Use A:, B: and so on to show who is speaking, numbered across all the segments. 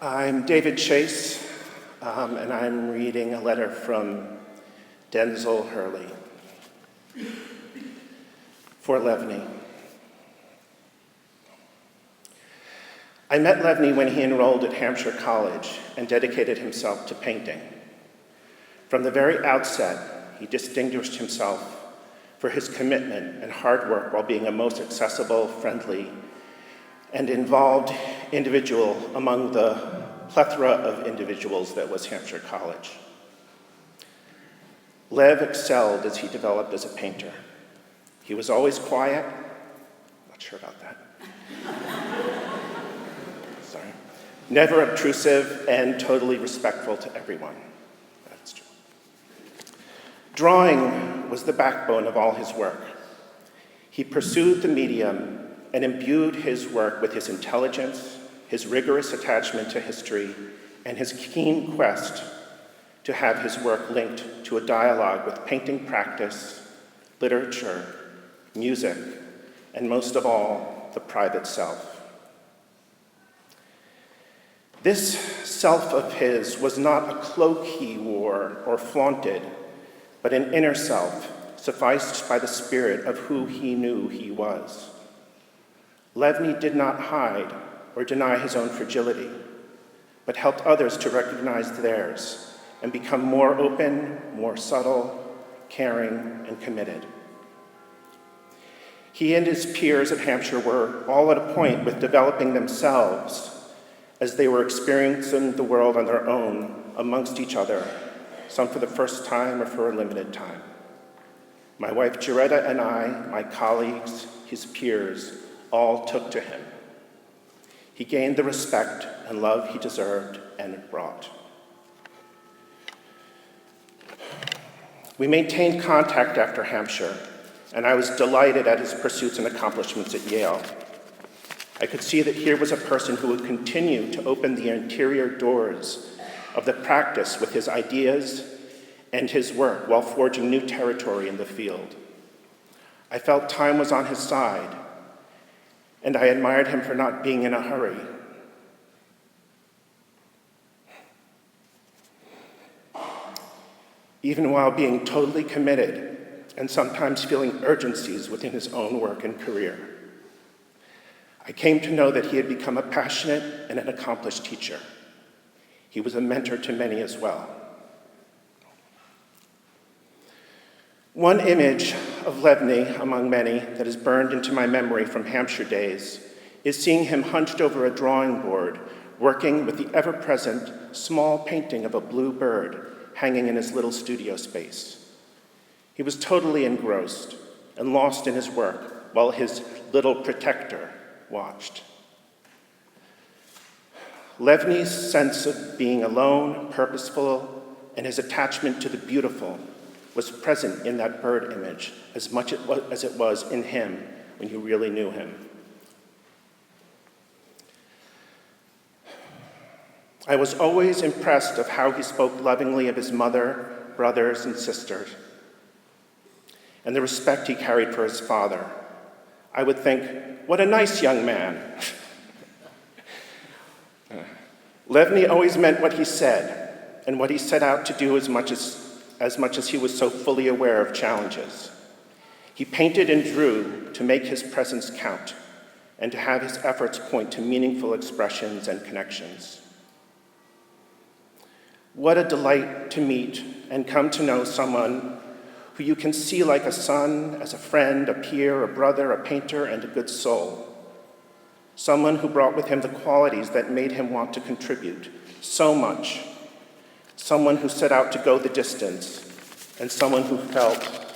A: I'm David Chase, and I'm reading a letter from Denzil Hurley for Levni. I met Levni when he enrolled at Hampshire College and dedicated himself to painting. From the very outset, he distinguished himself for his commitment and hard work while being a most accessible, friendly, and involved individual among the plethora of individuals that was Hampshire College. Lev excelled as he developed as a painter. He was always quiet, not sure about that. Sorry. Never obtrusive and totally respectful to everyone. That's true. Drawing was the backbone of all his work. He pursued the medium and imbued his work with his intelligence, his rigorous attachment to history, and his keen quest to have his work linked to a dialogue with painting practice, literature, music, and most of all, the private self. This self of his was not a cloak he wore or flaunted, but an inner self, sufficed by the spirit of who he knew he was. Levni did not hide or deny his own fragility, but helped others to recognize theirs and become more open, more subtle, caring, and committed. He and his peers at Hampshire were all at a point with developing themselves as they were experiencing the world on their own amongst each other, some for the first time or for a limited time. My wife Jaretta and I, my colleagues, his peers, all took to him. He gained the respect and love he deserved and brought. We maintained contact after Hampshire, and I was delighted at his pursuits and accomplishments at Yale. I could see that here was a person who would continue to open the interior doors of the practice with his ideas and his work while forging new territory in the field. I felt time was on his side, and I admired him for not being in a hurry. Even while being totally committed and sometimes feeling urgencies within his own work and career. I came to know that he had become a passionate and an accomplished teacher. He was a mentor to many as well. One image of Levni, among many, that is burned into my memory from Hampshire days is seeing him hunched over a drawing board, working with the ever-present small painting of a blue bird hanging in his little studio space. He was totally engrossed and lost in his work while his little protector watched. Levni's sense of being alone, purposeful, and his attachment to the beautiful was present in that bird image as much as it was in him when you really knew him. I was always impressed of how he spoke lovingly of his mother, brothers, and sisters, and the respect he carried for his father. I would think, what a nice young man. Levni always meant what he said, and what he set out to do as much as he was so fully aware of challenges. He painted and drew to make his presence count and to have his efforts point to meaningful expressions and connections. What a delight to meet and come to know someone who you can see like a son, as a friend, a peer, a brother, a painter, and a good soul. Someone who brought with him the qualities that made him want to contribute so much. Someone who set out to go the distance, and someone who felt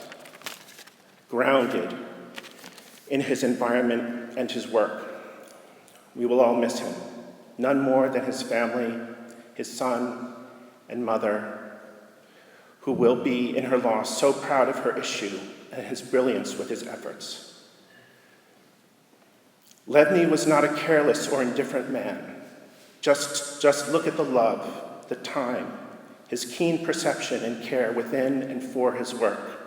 A: grounded in his environment and his work. We will all miss him, none more than his family, his son and mother, who will be, in her loss, so proud of her issue and his brilliance with his efforts. Levni was not a careless or indifferent man. Just look at the love, the time, his keen perception and care within and for his work.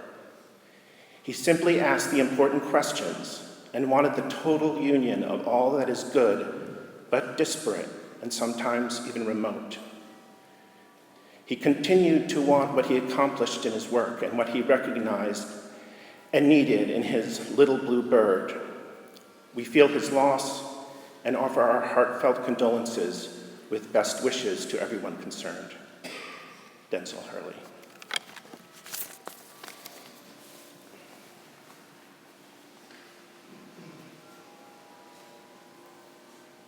A: He simply asked the important questions and wanted the total union of all that is good, but disparate, and sometimes even remote. He continued to want what he accomplished in his work and what he recognized and needed in his little blue bird. We feel his loss and offer our heartfelt condolences with best wishes to everyone concerned. Denzil Hurley.